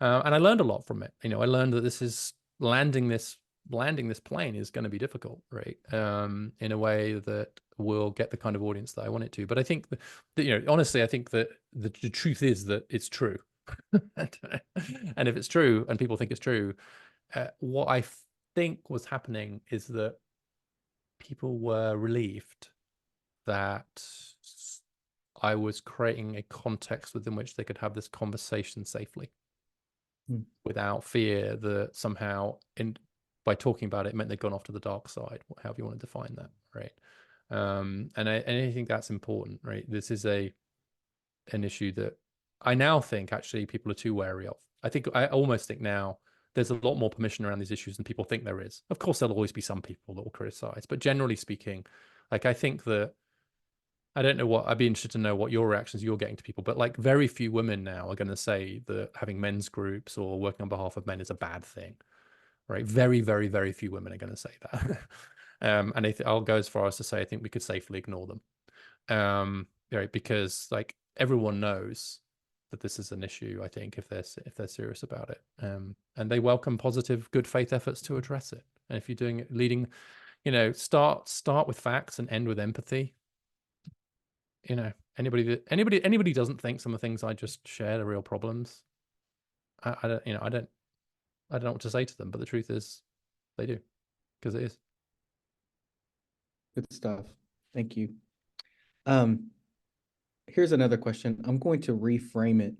And I learned a lot from it. I learned that this is landing this plane is going to be difficult, right? In a way that will get the kind of audience that I want it to. But I think that, honestly, I think that the truth is that it's true. And if it's true and people think it's true, what I think was happening is that people were relieved that I was creating a context within which they could have this conversation safely without fear that somehow by talking about it meant they'd gone off to the dark side, however you want to define that, right? And I think that's important, right? This is an issue that I now think actually people are too wary of. I almost think now there's a lot more permission around these issues than people think there is. Of course, there'll always be some people that will criticize, but generally speaking, like I think that I don't know I'd be interested to know what your reactions you're getting to people, but like very few women now are going to say that having men's groups or working on behalf of men is a bad thing, right? Very, very, very few women are going to say that. And I'll go as far as to say, I think we could safely ignore them. Right? Because like everyone knows that this is an issue, I think, if they're serious about it. And they welcome positive, good faith efforts to address it. And if you're leading, start with facts and end with empathy. Anybody doesn't think some of the things I just shared are real problems. I don't know what to say to them, but the truth is they do, because it is. Good stuff. Thank you. Here's another question. I'm going to reframe it.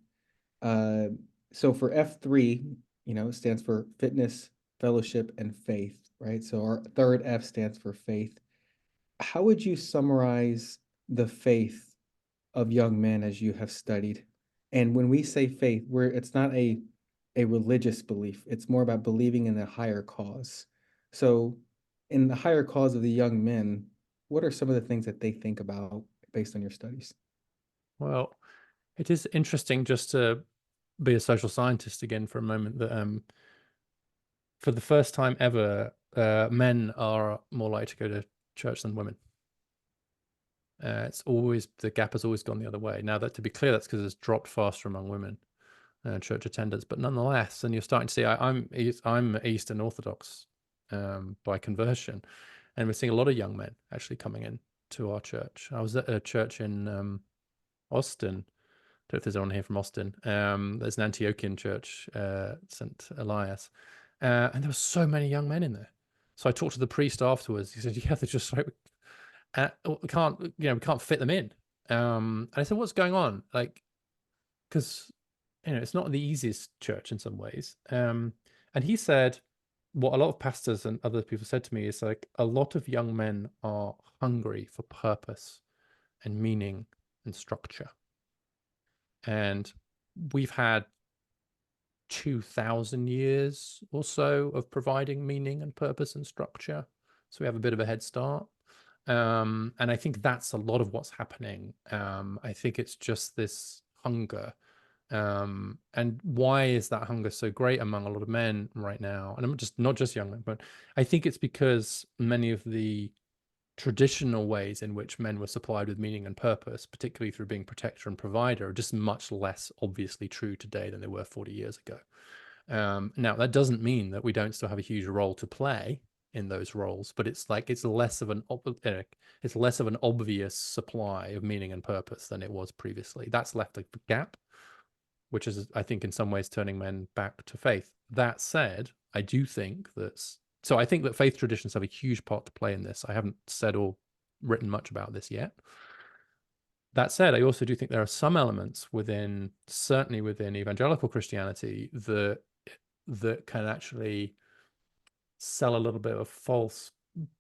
So for F3, it stands for fitness, fellowship, and faith, right? So our third F stands for faith. How would you summarize the faith of young men as you have studied? And when we say faith, it's not a religious belief. It's more about believing in a higher cause. So in the higher cause of the young men, what are some of the things that they think about based on your studies? Well, it is interesting just to be a social scientist again for a moment that for the first time ever, men are more likely to go to church than women. It's always, the gap has always gone the other way. Now, that to be clear, that's because it's dropped faster among women church attendance, but nonetheless, and you're starting to see, I'm Eastern Orthodox by conversion, and we're seeing a lot of young men actually coming in to our church. I was at a church in Austin. Don't know if there's anyone here from Austin. There's an Antiochian church, St. Elias, and there were so many young men in there. So I talked to the priest afterwards. He said, "Yeah, they're just like we can't fit them in." And I said, "What's going on?" Like, because it's not the easiest church in some ways. And he said, what a lot of pastors and other people said to me is like, a lot of young men are hungry for purpose and meaning and structure. And we've had 2,000 years or so of providing meaning and purpose and structure. So we have a bit of a head start. And I think that's a lot of what's happening. I think it's just this hunger. And why is that hunger so great among a lot of men right now? And I'm not just young men, but I think it's because many of the traditional ways in which men were supplied with meaning and purpose, particularly through being protector and provider, are just much less obviously true today than they were 40 years ago. Now, that doesn't mean that we don't still have a huge role to play in those roles, but it's like it's less of an obvious supply of meaning and purpose than it was previously. That's left a gap, which is, I think, in some ways turning men back to faith. That said, I do think I think that faith traditions have a huge part to play in this. I haven't said or written much about this yet. That said, I also do think there are some elements certainly within evangelical Christianity that can actually sell a little bit of false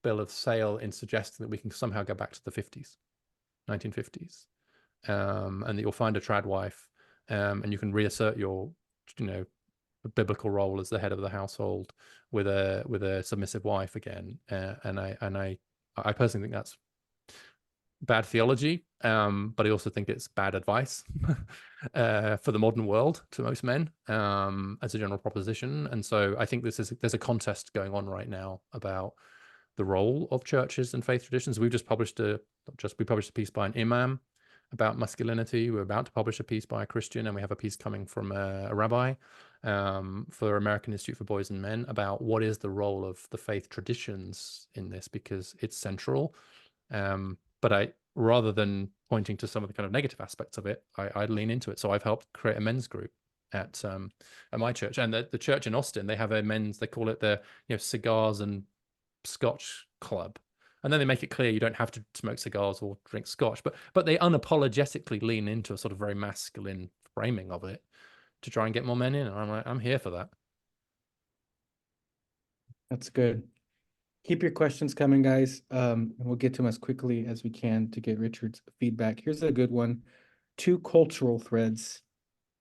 bill of sale in suggesting that we can somehow go back to the 1950s, and that you'll find a trad wife, and you can reassert your, biblical role as the head of the household with a submissive wife again. And I personally think that's bad theology, but I also think it's bad advice for the modern world to most men, as a general proposition. And so I think there's a contest going on right now about the role of churches and faith traditions. We published a piece by an imam about masculinity. We're about to publish a piece by a Christian, and we have a piece coming from a rabbi for American Institute for Boys and Men about what is the role of the faith traditions in this, because it's central. But rather than pointing to some of the kind of negative aspects of it, I lean into it. So I've helped create a men's group at my church, and the church in Austin, they have a men's, they call it the cigars and scotch club. And then they make it clear you don't have to smoke cigars or drink scotch, but they unapologetically lean into a sort of very masculine framing of it to try and get more men in. And I'm like, I'm here for that. That's good. Keep your questions coming, guys. And we'll get to them as quickly as we can to get Richard's feedback. Here's a good one. 2 cultural threads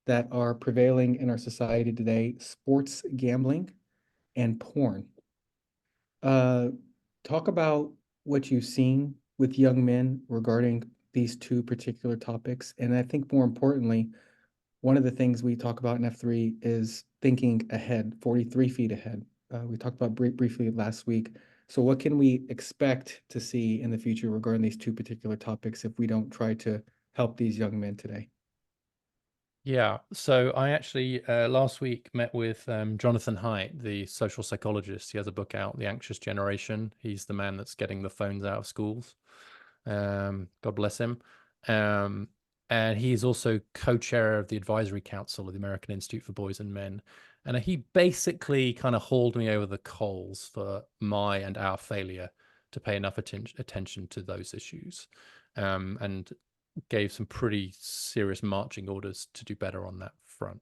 that are prevailing in our society today: sports gambling and porn. Talk about what you've seen with young men regarding these 2 particular topics. And I think more importantly, one of the things we talk about in F3 is thinking ahead, 43 feet ahead. We talked about briefly last week. So what can we expect to see in the future regarding these 2 particular topics if we don't try to help these young men today? Yeah, so I actually last week met with Jonathan Haidt, the social psychologist. He has a book out, The Anxious Generation. He's the man that's getting the phones out of schools. God bless him. And he's also co-chair of the advisory council of the American Institute for Boys and Men. And he basically kind of hauled me over the coals for my and our failure to pay enough attention to those issues, and gave some pretty serious marching orders to do better on that front.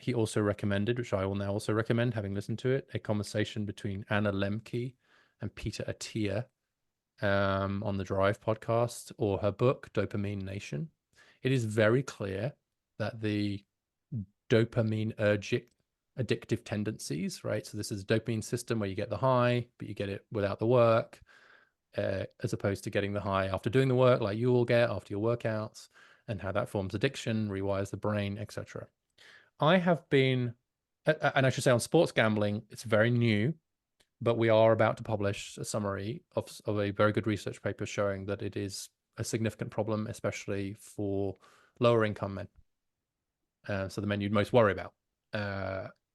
He also recommended, which I will now also recommend, having listened to it, a conversation between Anna Lemke and Peter Attia on the Drive podcast, or her book, Dopamine Nation. It is very clear that the dopaminergic addictive tendencies, right? So this is a dopamine system where you get the high, but you get it without the work, as opposed to getting the high after doing the work, like you will get after your workouts, and how that forms addiction, rewires the brain, etc. I have been, and I should say on sports gambling, it's very new, but we are about to publish a summary of a very good research paper showing that it is a significant problem, especially for lower income men. So the men you'd most worry about.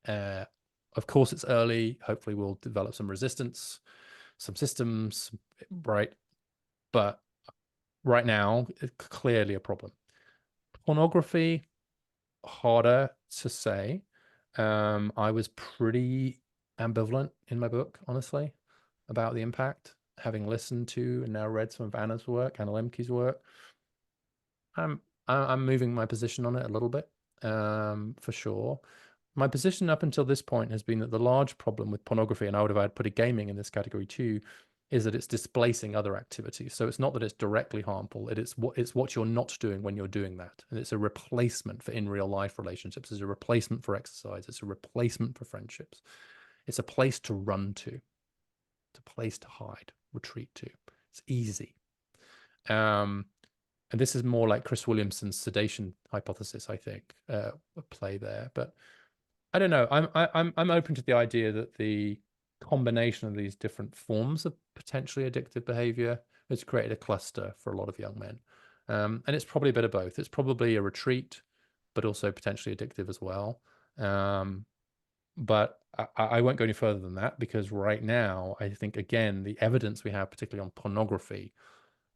Of course, it's early. Hopefully, we'll develop some resistance, some systems, right? But right now, it's clearly a problem. Pornography, harder to say. I was pretty ambivalent in my book, honestly, about the impact, having listened to and now read some of Anna's work, Anna Lemke's work. I'm moving my position on it a little bit, for sure. My position up until this point has been that the large problem with pornography, and I would have put gaming in this category too, is that it's displacing other activities. So it's not that it's directly harmful, it's what you're not doing when you're doing that. And it's a replacement for in real life relationships. It's a replacement for exercise. It's a replacement for friendships. It's a place to run to. It's a place to hide, retreat to. It's easy. And this is more like Chris Williamson's sedation hypothesis, I think, a play there. But I don't know. I'm open to the idea that the combination of these different forms of potentially addictive behavior has created a cluster for a lot of young men. And it's probably a bit of both. It's probably a retreat, but also potentially addictive as well. But I won't go any further than that, because right now, I think, again, the evidence we have, particularly on pornography,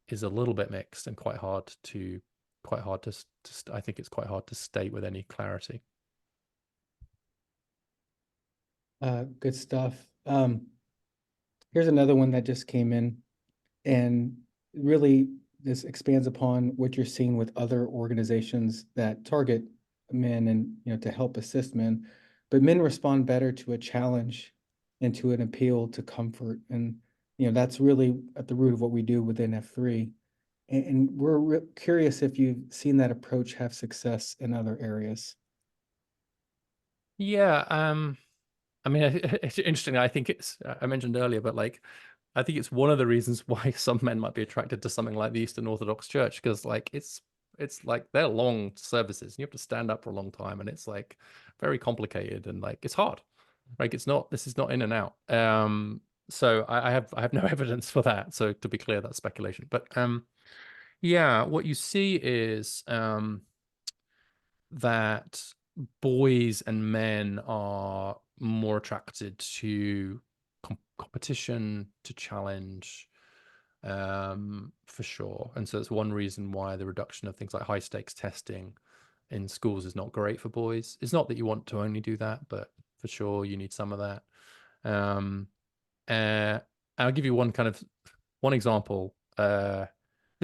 is a little bit mixed and quite hard to I think it's quite hard to state with any clarity. Good stuff. Here's another one that just came in, and really this expands upon what you're seeing with other organizations that target men and to help assist men. But men respond better to a challenge and to an appeal to comfort, and that's really at the root of what we do within F3. And we're curious if you've seen that approach have success in other areas. Yeah, I mean, it's interesting. I think I mentioned earlier, but like, I think it's one of the reasons why some men might be attracted to something like the Eastern Orthodox Church, because like it's like they're long services. And you have to stand up for a long time, and it's like very complicated, and like it's hard. Like this is not in and out. So I have no evidence for that. So to be clear, that's speculation. But yeah, what you see is that boys and men are more attracted to competition, to challenge, for sure. And so it's one reason why the reduction of things like high stakes testing in schools is not great for boys. It's not that you want to only do that, but for sure you need some of that. I'll give you one example. This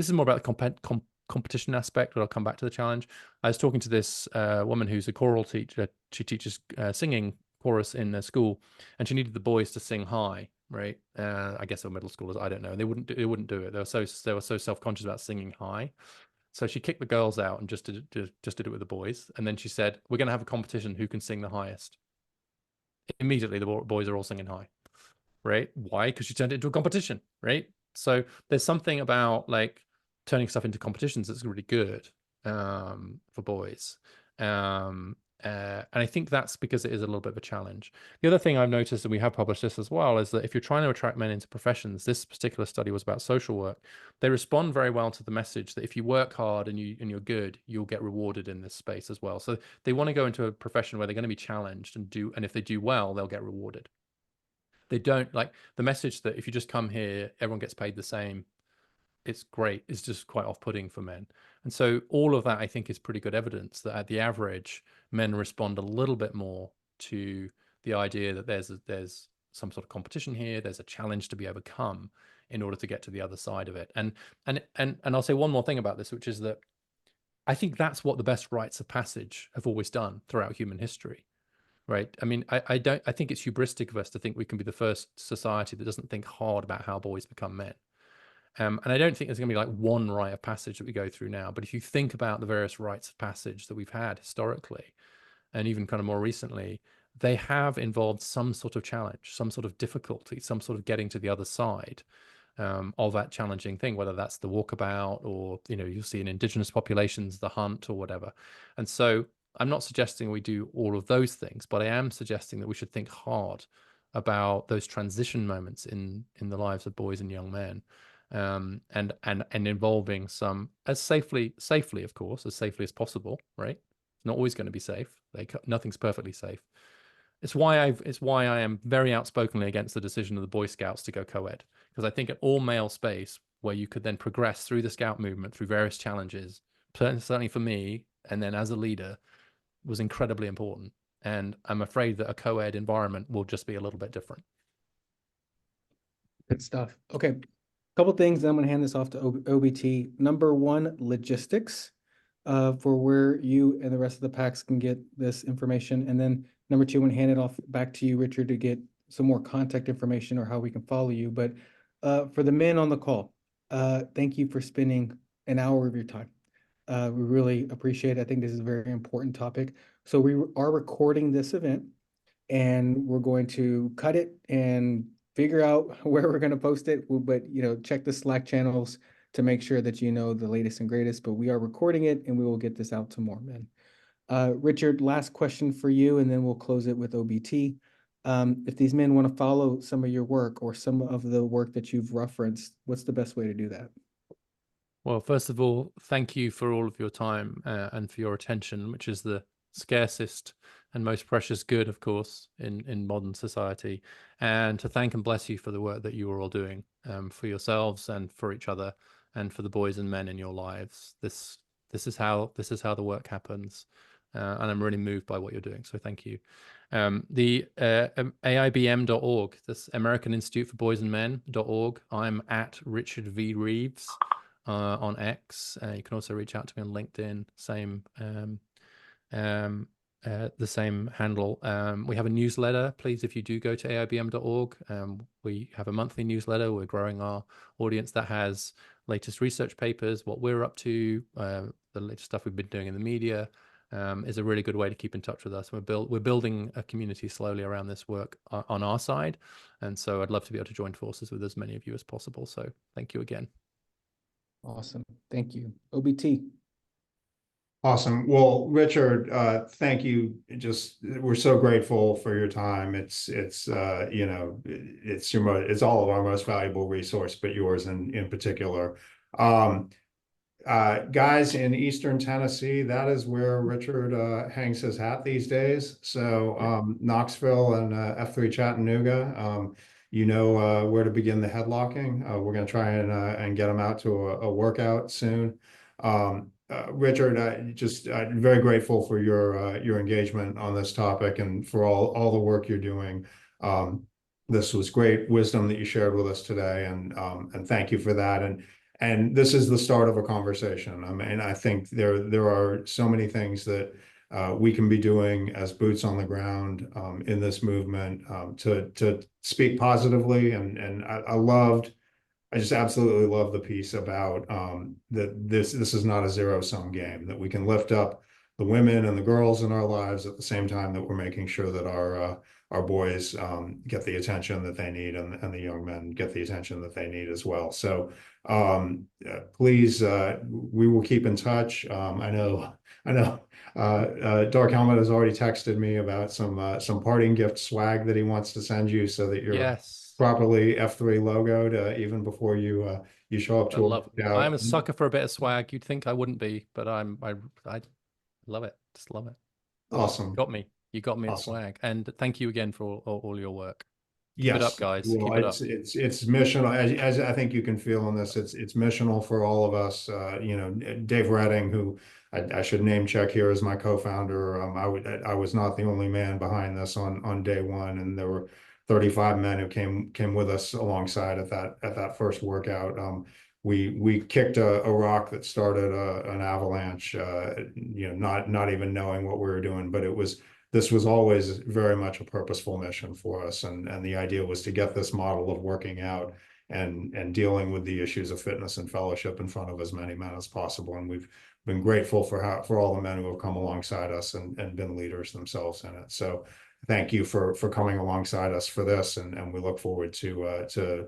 is more about the competition aspect, but I'll come back to the challenge. I was talking to this woman who's a choral teacher. She teaches singing chorus in school, and she needed the boys to sing high, right? I guess they were middle schoolers, I don't know. And they wouldn't do it. They were so self-conscious about singing high. So she kicked the girls out and just did it with the boys. And then she said, "We're going to have a competition who can sing the highest." Immediately, the boys are all singing high, right? Why? Because she turned it into a competition, right? So there's something about like turning stuff into competitions that's really good for boys. And I think that's because it is a little bit of a challenge. The other thing I've noticed, and we have published this as well, is that if you're trying to attract men into professions, this particular study was about social work. They respond very well to the message that if you work hard and you're good, you'll get rewarded in this space as well. So they want to go into a profession where they're going to be challenged and if they do well, they'll get rewarded. They don't like the message that if you just come here, everyone gets paid the same. It's great. It's just quite off-putting for men. And so all of that, I think, is pretty good evidence that at the average, men respond a little bit more to the idea that there's some sort of competition here. There's a challenge to be overcome in order to get to the other side of it. And I'll say one more thing about this, which is that I think that's what the best rites of passage have always done throughout human history, right? I mean, I think it's hubristic of us to think we can be the first society that doesn't think hard about how boys become men. And I don't think there's going to be like one rite of passage that we go through now. But if you think about the various rites of passage that we've had historically, and even kind of more recently, they have involved some sort of challenge, some sort of difficulty, some sort of getting to the other side of that challenging thing, whether that's the walkabout or, you'll see in indigenous populations, the hunt or whatever. And so I'm not suggesting we do all of those things, but I am suggesting that we should think hard about those transition moments in the lives of boys and young men, and involving some as safely, of course, as safely as possible, right? It's not always going to be safe. Nothing's perfectly safe. It's why I am very outspokenly against the decision of the Boy Scouts to go co-ed, because I think an all-male space where you could then progress through the scout movement through various challenges, certainly for me, and then as a leader, was incredibly important. And I'm afraid that a co-ed environment will just be a little bit different. Good stuff. Okay, couple things. I'm going to hand this off to OBT. Number one, logistics for where you and the rest of the PAX can get this information. And then number two, I'm going to hand it off back to you, Richard, to get some more contact information or how we can follow you. But for the men on the call, thank you for spending an hour of your time. We really appreciate it. I think this is a very important topic. So we are recording this event, and we're going to cut it and figure out where we're going to post it. But check the Slack channels to make sure that you know the latest and greatest. But we are recording it, and we will get this out to more men. Richard, last question for you, and then we'll close it with OBT. If these men want to follow some of your work or some of the work that you've referenced, what's the best way to do that? Well, first of all, thank you for all of your time and for your attention, which is the scarcest and most precious good, of course, in modern society. And to thank and bless you for the work that you are all doing for yourselves and for each other and for the boys and men in your lives. This is how the work happens, and I'm really moved by what you're doing. So thank you. The AIBM.org, this American Institute for Boys and Men.org. I'm at Richard V. Reeves on X. You can also reach out to me on LinkedIn. The same handle. We have a newsletter. Please, if you do go to AIBM.org, we have a monthly newsletter. We're growing our audience that has latest research papers, what we're up to, the latest stuff we've been doing in the media. Is a really good way to keep in touch with us. We're building a community slowly around this work on our side, and so I'd love to be able to join forces with as many of you as possible. So thank you again. Awesome. Thank you. OBT. Awesome. Well, Richard, thank you. We're so grateful for your time. It's it's all of our most valuable resource, but yours in particular. Guys in Eastern Tennessee, that is where Richard hangs his hat these days. So Knoxville and F3 Chattanooga, where to begin the headlocking. We're going to try and get them out to a workout soon. Richard, I'm very grateful for your engagement on this topic and for all the work you're doing. This was great wisdom that you shared with us today, and thank you for that. And this is the start of a conversation. I mean, I think there are so many things that we can be doing as boots on the ground in this movement to speak positively. And I just absolutely love the piece about that this is not a zero-sum game, that we can lift up the women and the girls in our lives at the same time that we're making sure that our boys get the attention that they need, and the young men get the attention that they need as well. So please, we will keep in touch. I know Dark Helmet has already texted me about some parting gift swag that he wants to send you so that you're properly F3 logoed even before you show up to I'm a sucker for a bit of swag. You'd think I wouldn't be, but I love it. Just love it. Awesome. You got me at swag. And thank you again for all your work. Keep Yes. it up, guys. Well, Keep it up. It's missional, as I think you can feel in this. It's missional for all of us. Dave Redding, who I should name check here as my co-founder. I was not the only man behind this on day one, and there were 35 men who came with us alongside at that first workout. we kicked a rock that started an avalanche, not even knowing what we were doing, but this was always very much a purposeful mission for us. And the idea was to get this model of working out and dealing with the issues of fitness and fellowship in front of as many men as possible. And we've been grateful for all the men who have come alongside us and been leaders themselves in it. So thank you for coming alongside us for this. And we look forward to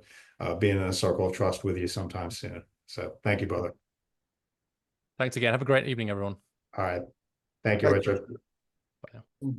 being in a circle of trust with you sometime soon. So thank you, brother. Thanks again. Have a great evening, everyone. All right. Thank you, Thank you. Richard. Bye now.